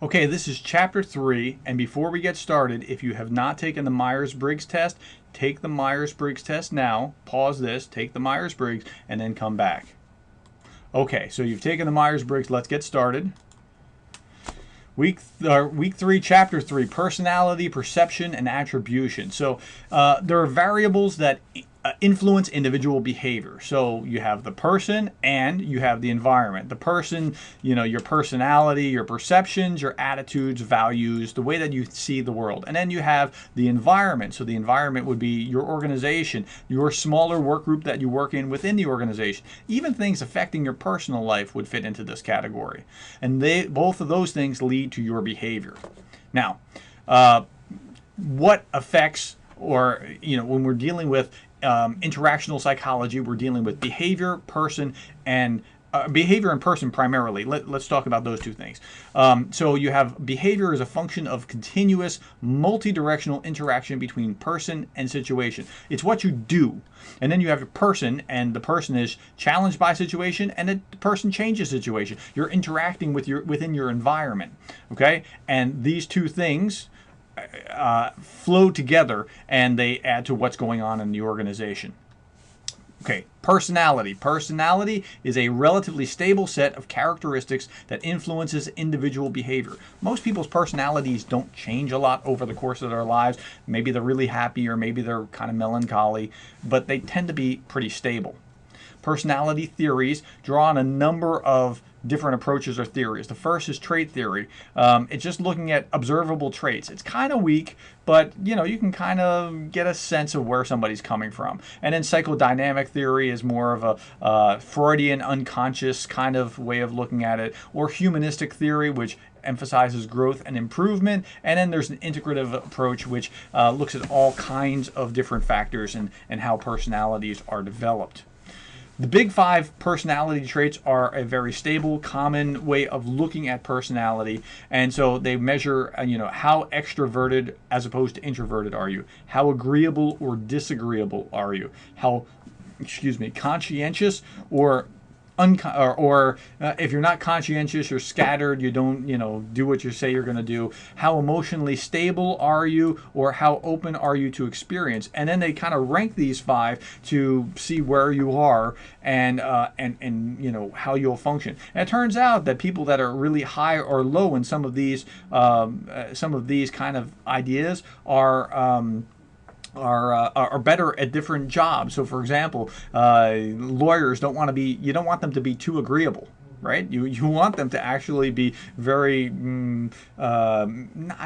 Okay, this is chapter 3, and before we get started, if you have not taken the Myers-Briggs test, take the Myers-Briggs test now, pause this, take the Myers-Briggs, and then come back. Okay, so you've taken the Myers-Briggs, let's get started. Week 3, chapter 3, personality, perception, and attribution. So there are variables that influence individual behavior. So you have the person and you have the environment. The person, your personality, your perceptions, your attitudes, values, the way that you see the world. And then you have the environment. So the environment would be your organization, your smaller work group that you work in within the organization. Even things affecting your personal life would fit into this category. And both of those things lead to your behavior. Now, what affects, or when we're dealing with interactional psychology, we're dealing with behavior, person, and behavior and person primarily. Let's talk about those two things. So you have behavior as a function of continuous, multi-directional interaction between person and situation. It's what you do. And then you have a person, and the person is challenged by situation, and the person changes situation. You're interacting with within your environment. Okay? And these two things flow together, and they add to what's going on in the organization. Okay, personality. Personality is a relatively stable set of characteristics that influences individual behavior. Most people's personalities don't change a lot over the course of their lives. Maybe they're really happy, or maybe they're kind of melancholy, but they tend to be pretty stable. Personality theories draw on a number of different approaches or theories. The first is trait theory. It's just looking at observable traits. It's kind of weak, but you can kind of get a sense of where somebody's coming from. And then psychodynamic theory is more of a Freudian unconscious kind of way of looking at it, or humanistic theory, which emphasizes growth and improvement. And then there's an integrative approach, which looks at all kinds of different factors and how personalities are developed. The big 5 personality traits are a very stable, common way of looking at personality. And so they measure, how extroverted as opposed to introverted are you? How agreeable or disagreeable are you? How, conscientious or if you're not conscientious, you're scattered, you don't, do what you say you're going to do. How emotionally stable are you, or how open are you to experience? And then they kind of rank these 5 to see where you are and how you'll function. And it turns out that people that are really high or low in some of these kind of ideas are better at different jobs. So, for example, lawyers don't want to be. You don't want them to be too agreeable, right? You want them to actually be very, I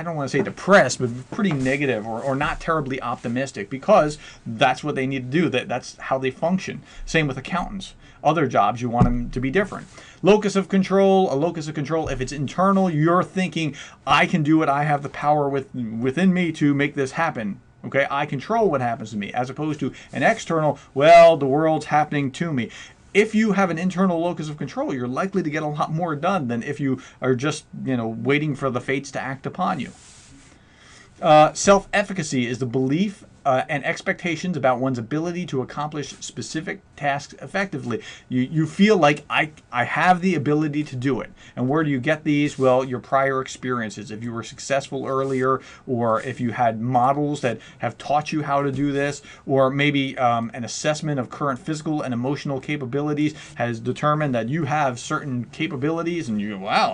don't want to say depressed, but pretty negative or not terribly optimistic, because that's what they need to do. That's how they function. Same with accountants. Other jobs, you want them to be different. Locus of control. A locus of control, if it's internal, you're thinking, I can do it. I have the power within me to make this happen. Okay, I control what happens to me, as opposed to an external, well, the world's happening to me. If you have an internal locus of control, you're likely to get a lot more done than if you are just, waiting for the fates to act upon you. Self-efficacy is the belief and expectations about one's ability to accomplish specific tasks effectively. You feel like I have the ability to do it. And where do you get these? Well, your prior experiences. If you were successful earlier, or if you had models that have taught you how to do this, or maybe an assessment of current physical and emotional capabilities has determined that you have certain capabilities, and wow,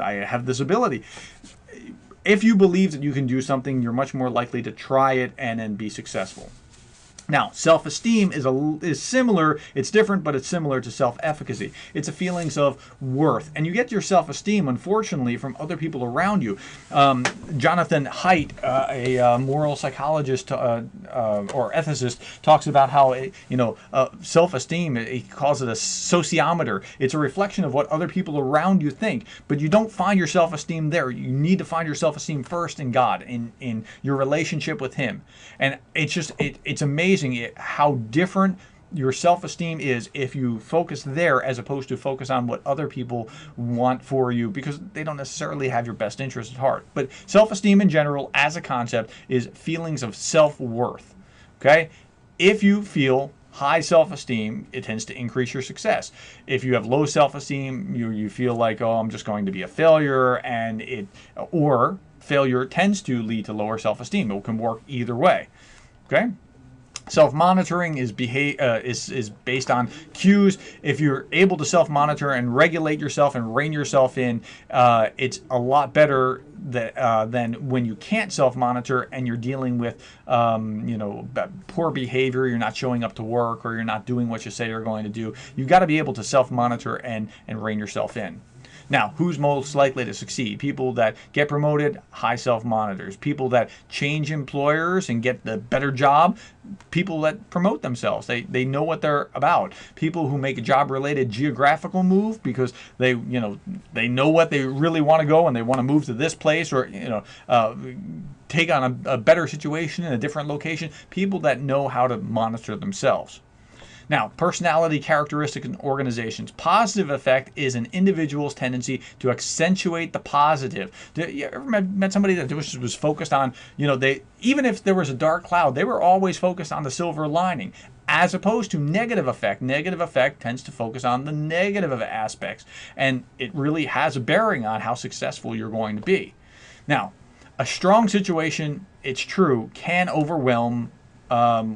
I have this ability. If you believe that you can do something, you're much more likely to try it and then be successful. Now, self-esteem is similar. It's different, but it's similar to self-efficacy. It's a feelings of worth. And you get your self-esteem, unfortunately, from other people around you. Jonathan Haidt, a moral psychologist or ethicist, talks about how self-esteem, he calls it a sociometer. It's a reflection of what other people around you think. But you don't find your self-esteem there. You need to find your self-esteem first in God, in your relationship with Him. And it's amazing how different your self-esteem is if you focus there as opposed to focus on what other people want for you, because they don't necessarily have your best interest at heart. But self-esteem in general, as a concept, is feelings of self-worth. Okay? If you feel high self-esteem, it tends to increase your success. If you have low self-esteem, you feel like, oh, I'm just going to be a failure, or failure tends to lead to lower self-esteem. It can work either way. Okay? Self-monitoring is based on cues. If you're able to self-monitor and regulate yourself and rein yourself in, it's a lot better than when you can't self-monitor and you're dealing with poor behavior. You're not showing up to work, or you're not doing what you say you're going to do. You've got to be able to self-monitor and rein yourself in. Now, who's most likely to succeed? People that get promoted, high self-monitors. People that change employers and get the better job, people that promote themselves. They know what they're about. People who make a job-related geographical move because they know what they really want to go and they want to move to this place, or take on a better situation in a different location. People that know how to monitor themselves. Now, personality characteristics in organizations. Positive effect is an individual's tendency to accentuate the positive. You ever met somebody that was focused on, even if there was a dark cloud, they were always focused on the silver lining, as opposed to negative effect. Negative effect tends to focus on the negative aspects, and it really has a bearing on how successful you're going to be. Now, a strong situation, it's true, can overwhelm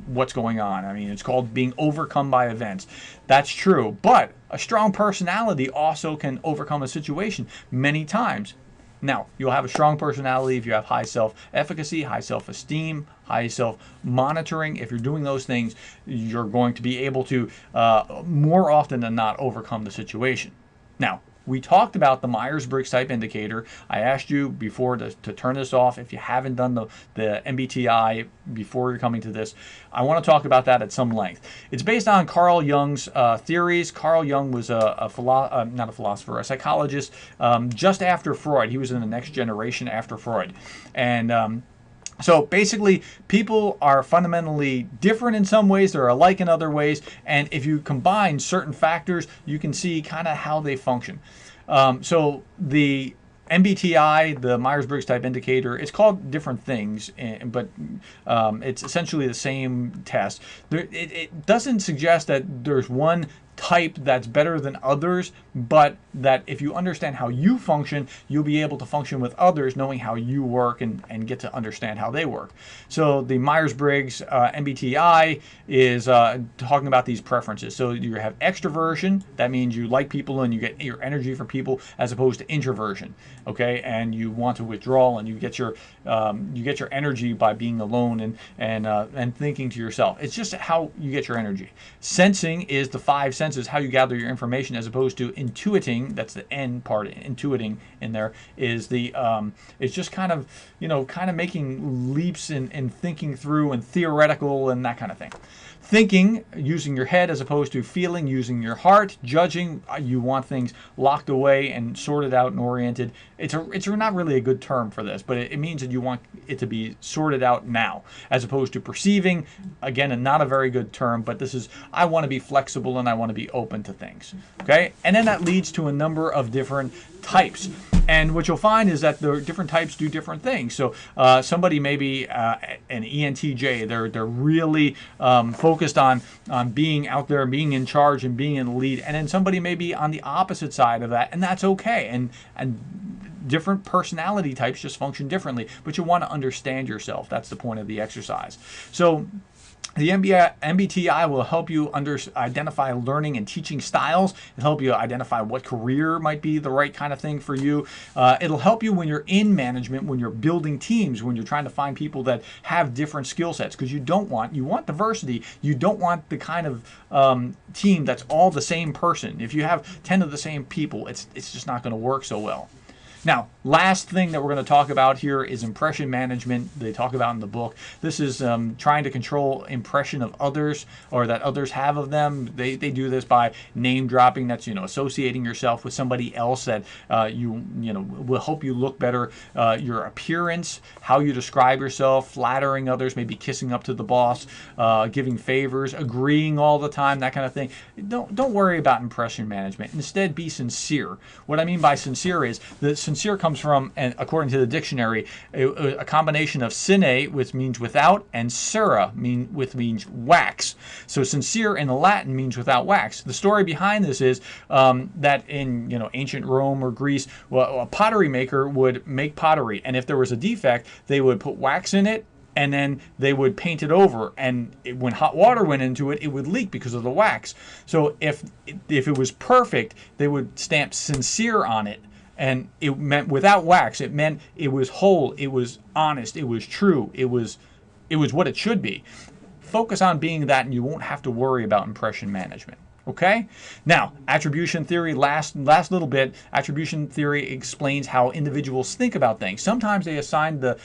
what's going on. I mean, it's called being overcome by events. That's true. But a strong personality also can overcome a situation many times. Now, you'll have a strong personality if you have high self-efficacy, high self-esteem, high self-monitoring. If you're doing those things, you're going to be able to, more often than not, overcome the situation. Now, we talked about the Myers-Briggs type indicator. I asked you before to turn this off. If you haven't done the MBTI before you're coming to this, I want to talk about that at some length. It's based on Carl Jung's theories. Carl Jung was not a philosopher, a psychologist just after Freud. He was in the next generation after Freud. And so basically, people are fundamentally different in some ways. They're alike in other ways. And if you combine certain factors, you can see kind of how they function. So the MBTI, the Myers-Briggs type indicator, it's called different things, but it's essentially the same test. It doesn't suggest that there's one type that's better than others, but that if you understand how you function, you'll be able to function with others knowing how you work and get to understand how they work. So the Myers-Briggs MBTI is talking about these preferences. So you have extraversion. That means you like people and you get your energy from people, as opposed to introversion. Okay, and you want to withdraw and you get your energy by being alone and thinking to yourself. It's just how you get your energy. Sensing is the 5 senses, how you gather your information, as opposed to intuiting. That's the N part. Intuiting in there is the it's just kind of making leaps in thinking through and theoretical and that kind of thing. Thinking, using your head as opposed to feeling, using your heart. Judging, you want things locked away and sorted out and oriented. It's not really a good term for this, but it means that you want it to be sorted out now, as opposed to perceiving. Again, not a very good term, but this is, I want to be flexible and I want to be open to things. Okay, and then that leads to a number of different types. And what you'll find is that the different types do different things. So somebody may be an ENTJ. They're really focused on being out there, being in charge, and being in the lead. And then somebody may be on the opposite side of that, and that's okay. And different personality types just function differently. But you want to understand yourself. That's the point of the exercise. So the MBTI will help you identify learning and teaching styles. It'll help you identify what career might be the right kind of thing for you. It'll help you when you're in management, when you're building teams, when you're trying to find people that have different skill sets, because you want diversity. You don't want the kind of team that's all the same person. If you have 10 of the same people, it's just not going to work so well. Now, last thing that we're going to talk about here is impression management. They talk about in the book. This is trying to control impression of others, or that others have of them. They do this by name dropping. That's associating yourself with somebody else that will help you look better. Your appearance, how you describe yourself, flattering others, maybe kissing up to the boss, giving favors, agreeing all the time, that kind of thing. Don't worry about impression management. Instead, be sincere. What I mean by sincere is that sincere comes from, and according to the dictionary, a combination of sine, which means without, and cera, which means wax. So sincere in the Latin means without wax. The story behind this is that in ancient Rome or Greece, well, a pottery maker would make pottery, and if there was a defect, they would put wax in it, and then they would paint it over, and when hot water went into it, it would leak because of the wax. So if it was perfect, they would stamp sincere on it, and it meant without wax. It meant it was whole, it was honest, it was true, it was what it should be. Focus on being that, and you won't have to worry about impression management. Okay? Now, attribution theory, last little bit. Attribution theory explains how individuals think about things. Sometimes they assign the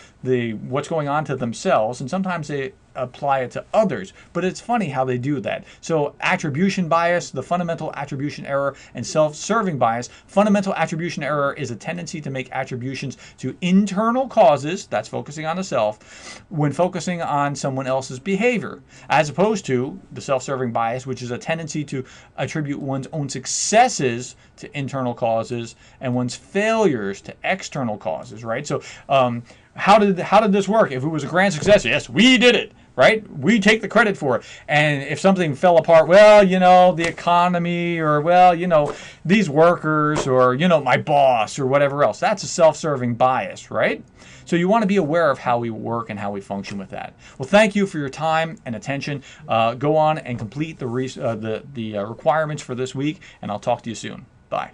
what's going on to themselves, and sometimes they apply it to others. But it's funny how they do that. So attribution bias, the fundamental attribution error, and self-serving bias. Fundamental attribution error is a tendency to make attributions to internal causes, that's focusing on the self, when focusing on someone else's behavior, as opposed to the self-serving bias, which is a tendency to attribute one's own successes to internal causes and one's failures to external causes, right? So how did this work? If it was a grand success, yes, we did it, right? We take the credit for it. And if something fell apart, well, the economy, or well, these workers, or my boss, or whatever else, that's a self-serving bias, right? So you want to be aware of how we work and how we function with that. Well, thank you for your time and attention. Go on and complete the requirements for this week, and I'll talk to you soon. Bye.